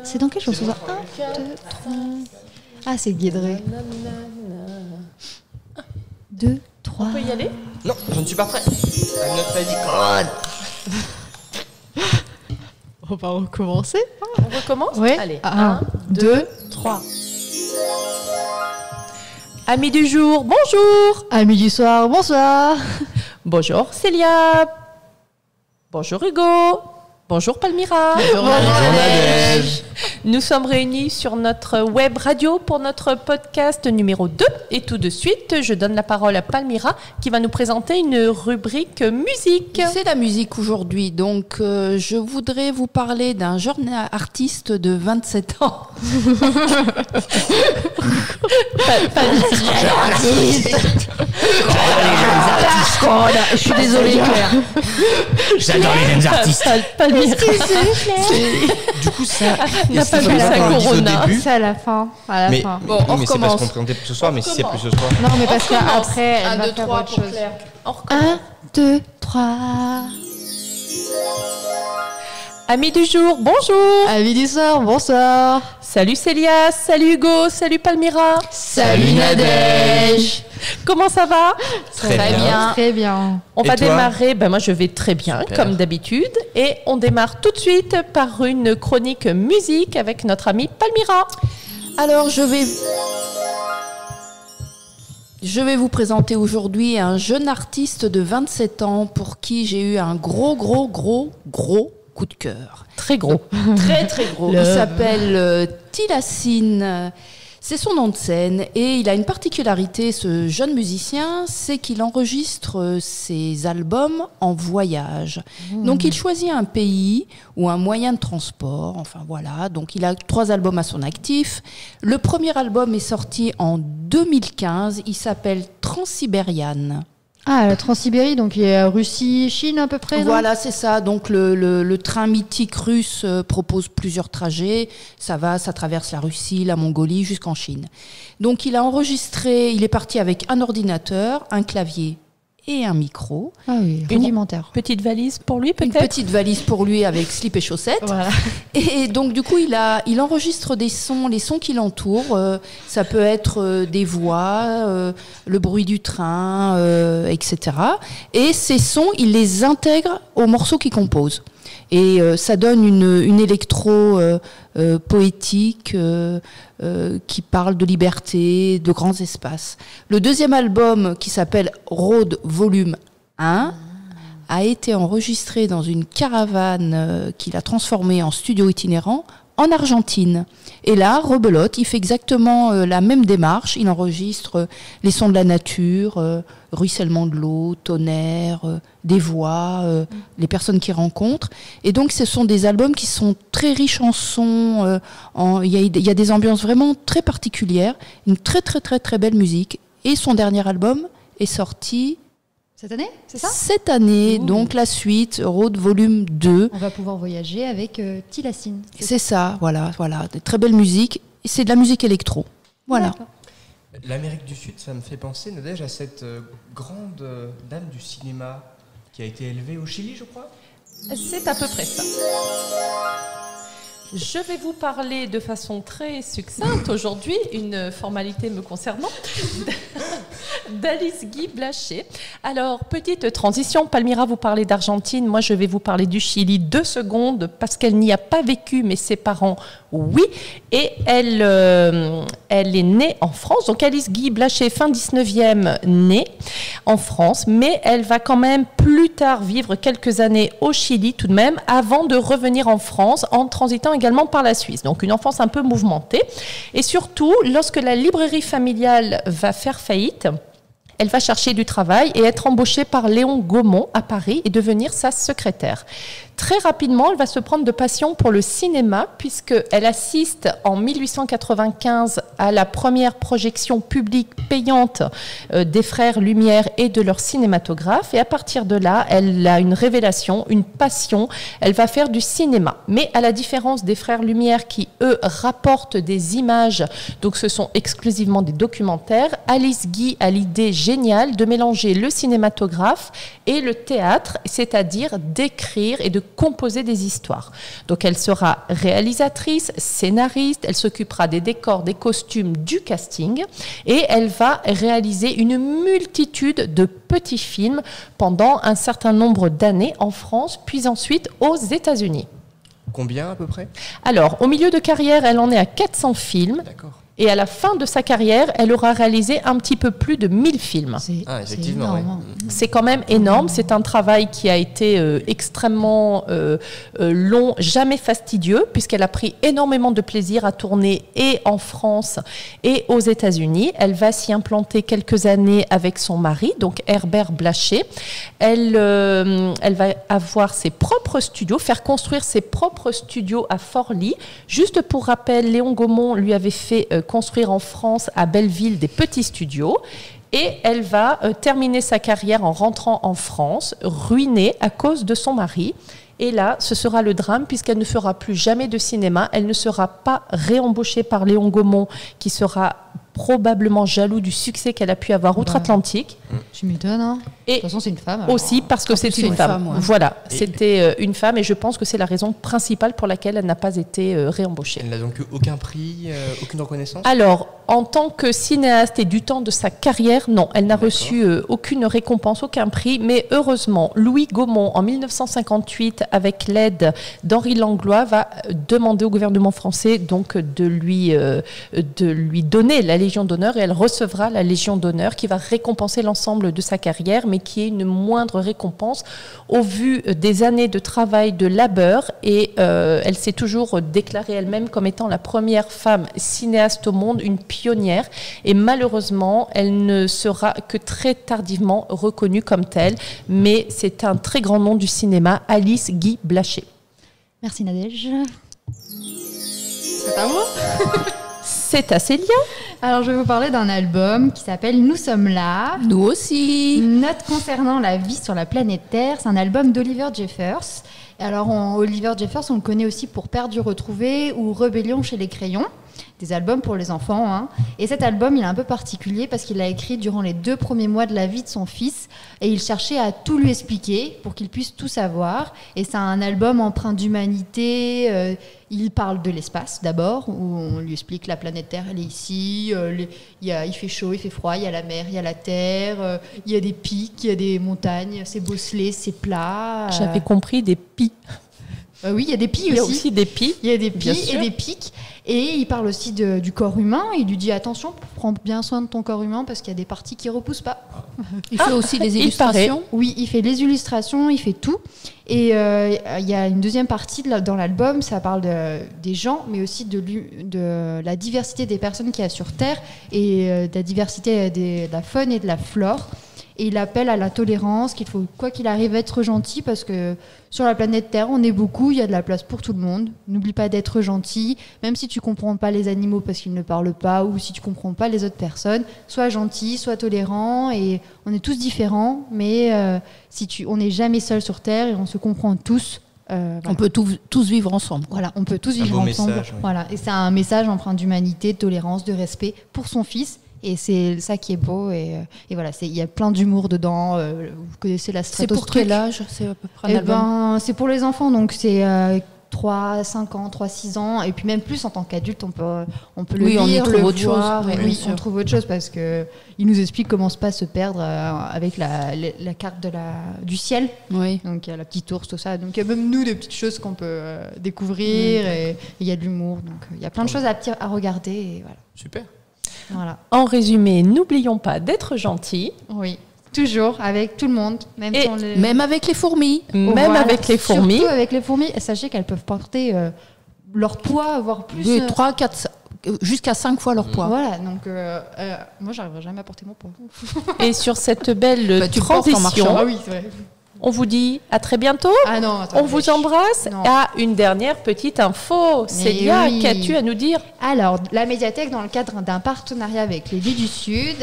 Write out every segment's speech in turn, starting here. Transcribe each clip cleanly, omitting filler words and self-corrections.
C'est dans quelle chanson ça? 1, 2, 3. Ah, c'est Guédré. 2, 3. On peut y aller? Non, je ne suis pas prêt. I'm not ready. On va recommencer. On recommence? Ouais. Allez. 1, 2, 3. Amis du jour, bonjour. Amis du soir, bonsoir. Bonjour Célia. Bonjour Hugo. Bonjour Palmyra. Bonjour Nadège. Nous sommes réunis sur notre web radio pour notre podcast numéro 2. Et tout de suite, je donne la parole à Palmyra qui va nous présenter une rubrique musique. C'est la musique aujourd'hui, donc je voudrais vous parler d'un jeune artiste de 27 ans. Je suis désolée, Claire. J'adore les jeunes artistes. Palmyra Du coup, ça. n'a pas vu sa corona. C'est à la fin. À la Mais, fin. Bon, on mais c'est parce recommence. qu'on présentait pour ce soir, mais si c'est plus ce soir. Non, mais parce qu'après, elle Un, va deux, faire trois autre pour chose. Claire. On recommence. 1, 2, 3. Amis du jour, bonjour. Amis du soir, bonsoir. Salut Célia, salut Hugo, salut Palmyra. Salut Nadège. Comment ça va? Très bien. Très bien. On Et va toi? démarrer, moi je vais très bien, Super. comme d'habitude. Et on démarre tout de suite par une chronique musique avec notre amie Palmyra. Alors, je vais vous présenter aujourd'hui un jeune artiste de 27 ans pour qui j'ai eu un gros coup de cœur. Très gros. Très très gros. Il s'appelle Tilassine. C'est son nom de scène et il a une particularité, ce jeune musicien, c'est qu'il enregistre ses albums en voyage. Donc il choisit un pays ou un moyen de transport, enfin voilà. Donc il a 3 albums à son actif. Le premier album est sorti en 2015, il s'appelle Transsibériane. Ah, la Transsibérie, donc il y a Russie, Chine à peu près, non? Voilà, c'est ça. Donc le train mythique russe propose plusieurs trajets. Ça traverse la Russie, la Mongolie jusqu'en Chine. Donc il est parti avec un ordinateur, un clavier et un micro. Ah oui, rudimentaire. Petite valise pour lui Une peut-être? petite valise pour lui avec slip et chaussettes. Voilà. Et donc du coup, il enregistre les sons qui l'entourent. Ça peut être des voix, le bruit du train, etc. Et ces sons, il les intègre aux morceaux qu'il compose. Et ça donne une électro poétique qui parle de liberté, de grands espaces. Le deuxième album, qui s'appelle Road Volume 1, a été enregistré dans une caravane qu'il a transformée en studio itinérant en Argentine. Et là, rebelote, il fait exactement la même démarche. Il enregistre les sons de la nature, ruissellement de l'eau, tonnerre, des voix, les personnes qu'il rencontre. Et donc, ce sont des albums qui sont très riches en sons. Il y a des ambiances vraiment très particulières. Une très, très, très, très belle musique. Et son dernier album est sorti Cette année, c'est ça? cette année. Ouh. Donc, la suite, Road Volume 2. On va pouvoir voyager avec Tilassine. C'est ça, voilà. Des très belles musiques. Et c'est de la musique électro. Voilà. D'accord. L'Amérique du Sud, ça me fait penser, Nadège, à cette grande dame du cinéma qui a été élevée au Chili, je crois. C'est à peu près ça. Je vais vous parler de façon très succincte aujourd'hui, une formalité me concernant, d'Alice Guy Blaché. Alors, petite transition, Palmyra vous parlez d'Argentine, moi je vais vous parler du Chili 2 secondes parce qu'elle n'y a pas vécu, mais ses parents, oui. Et elle est née en France, donc Alice Guy Blaché, fin 19e, née en France, mais elle va quand même plus tard vivre quelques années au Chili tout de même, avant de revenir en France en transitant également par la Suisse. Donc une enfance un peu mouvementée. Et surtout, lorsque la librairie familiale va faire faillite, elle va chercher du travail et être embauchée par Léon Gaumont à Paris et devenir sa secrétaire. Très rapidement, elle va se prendre de passion pour le cinéma puisqu'elle assiste en 1895 à la première projection publique payante des frères Lumière et de leur cinématographe. Et à partir de là, elle a une révélation, une passion. Elle va faire du cinéma. Mais à la différence des frères Lumière qui, eux, rapportent des images, donc ce sont exclusivement des documentaires, Alice Guy a l'idée géniale géniale de mélanger le cinématographe et le théâtre, c'est-à-dire d'écrire et de composer des histoires. Donc elle sera réalisatrice, scénariste, elle s'occupera des décors, des costumes, du casting et elle va réaliser une multitude de petits films pendant un certain nombre d'années en France, puis ensuite aux États-Unis. Combien à peu près? Alors, au milieu de carrière, elle en est à 400 films. D'accord. Et à la fin de sa carrière, elle aura réalisé un petit peu plus de 1000 films. Effectivement, énorme, ouais. hein. C'est quand même énorme. C'est un travail qui a été extrêmement long, jamais fastidieux, puisqu'elle a pris énormément de plaisir à tourner et en France et aux États-Unis. Elle va s'y implanter quelques années avec son mari, donc Herbert Blaché. Elle va avoir ses propres studios, faire construire ses propres studios à Forlì. Juste pour rappel, Léon Gaumont lui avait fait construire en France, à Belleville, des petits studios. Et elle va terminer sa carrière en rentrant en France, ruinée à cause de son mari. Et là, ce sera le drame puisqu'elle ne fera plus jamais de cinéma. Elle ne sera pas réembauchée par Léon Gaumont, qui sera probablement jaloux du succès qu'elle a pu avoir outre-Atlantique. Tu m'étonnes, hein. Et de toute façon, c'est une femme. alors. aussi parce que c'est une femme. ouais. Voilà, Et- c'était une femme et je pense que c'est la raison principale pour laquelle elle n'a pas été réembauchée. Elle n'a donc eu aucun prix, aucune reconnaissance? Alors, en tant que cinéaste et du temps de sa carrière, non, elle n'a D'accord. reçu aucune récompense, aucun prix, mais heureusement, Louis Gaumont, en 1958, avec l'aide d'Henri Langlois, va demander au gouvernement français donc de lui donner la Légion d'honneur et elle recevra la Légion d'honneur qui va récompenser l'ensemble de sa carrière, mais qui est une moindre récompense au vu des années de travail, de labeur, et elle s'est toujours déclarée elle-même comme étant la première femme cinéaste au monde, une pionnière, et malheureusement, elle ne sera que très tardivement reconnue comme telle, mais c'est un très grand nom du cinéma, Alice Guy Blaché. Merci Nadège. C'est pas moi. C'est à Célia. Alors, je vais vous parler d'un album qui s'appelle Nous sommes là. Nous aussi. Une note concernant la vie sur la planète Terre. C'est un album d'Oliver Jeffers. Et alors, Oliver Jeffers, on le connaît aussi pour Perdu retrouvé ou Rébellion chez les crayons. Des albums pour les enfants, hein. Et cet album, il est un peu particulier parce qu'il l'a écrit durant les 2 premiers mois de la vie de son fils et il cherchait à tout lui expliquer pour qu'il puisse tout savoir. Et c'est un album empreint d'humanité. Il parle de l'espace d'abord, où on lui explique la planète Terre, elle est ici, il fait chaud, il fait froid, il y a la mer, il y a la terre, il y a des pics, il y a des montagnes, c'est bosselé, c'est plat. J'avais compris des pis. Oui, il y a des pics Il y a aussi. aussi des pis. Il y a des Bien pics et sûr. des pics. Et il parle aussi du corps humain. Il lui dit attention, prends bien soin de ton corps humain parce qu'il y a des parties qui ne repoussent pas. Il fait aussi les il paraît. illustrations. Oui, il fait les illustrations, il fait tout. Et il y a une deuxième partie dans l'album, ça parle des gens, mais aussi de la diversité des personnes qu'il y a sur Terre et de la diversité de la faune et de la flore. Et il appelle à la tolérance, qu'il faut, quoi qu'il arrive, être gentil parce que sur la planète Terre, on est beaucoup, il y a de la place pour tout le monde. N'oublie pas d'être gentil, même si tu comprends pas les animaux parce qu'ils ne parlent pas ou si tu comprends pas les autres personnes. Sois gentil, sois tolérant et on est tous différents, mais on n'est jamais seul sur Terre et on se comprend tous. Voilà. On peut tous vivre ensemble. Voilà, on peut tous Un vivre beau ensemble. message, oui. Voilà, et c'est un message empreint d'humanité, de tolérance, de respect pour son fils. Et c'est ça qui est beau. Et voilà, il y a plein d'humour dedans. Vous connaissez la C'est pour stratosphère. quel âge? C'est à peu près un Eh album. ben, c'est pour les enfants, donc c'est 3, 5 ans, 3, 6 ans. Et puis même plus en tant qu'adulte, on peut le Oui, on y lire, trouve le autre chose, voir. oui, Et bien oui, sûr. on trouve autre chose parce qu'il nous explique comment se passe se perdre avec la carte du ciel. Oui. Donc il y a la petite ours, tout ça. Donc il y a même nous des petites choses qu'on peut découvrir et il y a de l'humour. Donc il y a plein de choses à regarder. Et Super. voilà. En résumé, n'oublions pas d'être gentils, Oui, toujours avec tout le monde, même Et sans les... Même avec les fourmis. même Voilà, avec les fourmis. Surtout avec les fourmis. Sachez qu'elles peuvent porter leur poids, voire plus. Oui, 3, 4, jusqu'à 5 fois leur poids. Voilà, donc moi j'arriverai jamais à porter mon poids. Et sur cette belle Bah, tu le portes en transition, marchant. Ah oui, c'est vrai. on vous dit à très bientôt. Ah non, attends. On vous embrasse. Non. Ah, une dernière petite info. Célia, oui. qu'as-tu à nous dire? Alors, la médiathèque, dans le cadre d'un partenariat avec les Lits du Sud,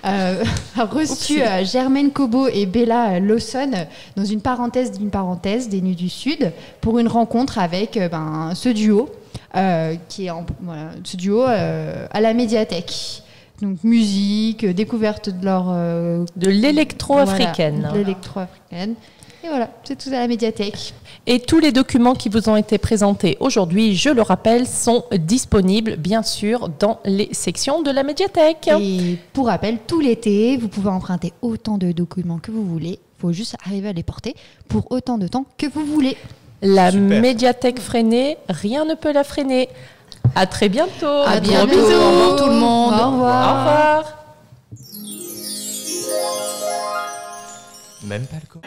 a reçu Germaine Cobo et Bella Lawson dans une parenthèse d'une parenthèse des Nuits du Sud pour une rencontre avec ce duo, ce duo à la médiathèque. Donc musique, découverte de leur... De l'électro-africaine. Voilà, de l'électro-africaine. Et voilà, c'est tout à la médiathèque. Et tous les documents qui vous ont été présentés aujourd'hui, je le rappelle, sont disponibles, bien sûr, dans les sections de la médiathèque. Et pour rappel, tout l'été, vous pouvez emprunter autant de documents que vous voulez. Il faut juste arriver à les porter pour autant de temps que vous voulez. La Super. médiathèque freinée, rien ne peut la freiner. À très bientôt. À Gros bientôt. bisous. Au revoir tout le monde. Au revoir. Au revoir. Même pas le corps.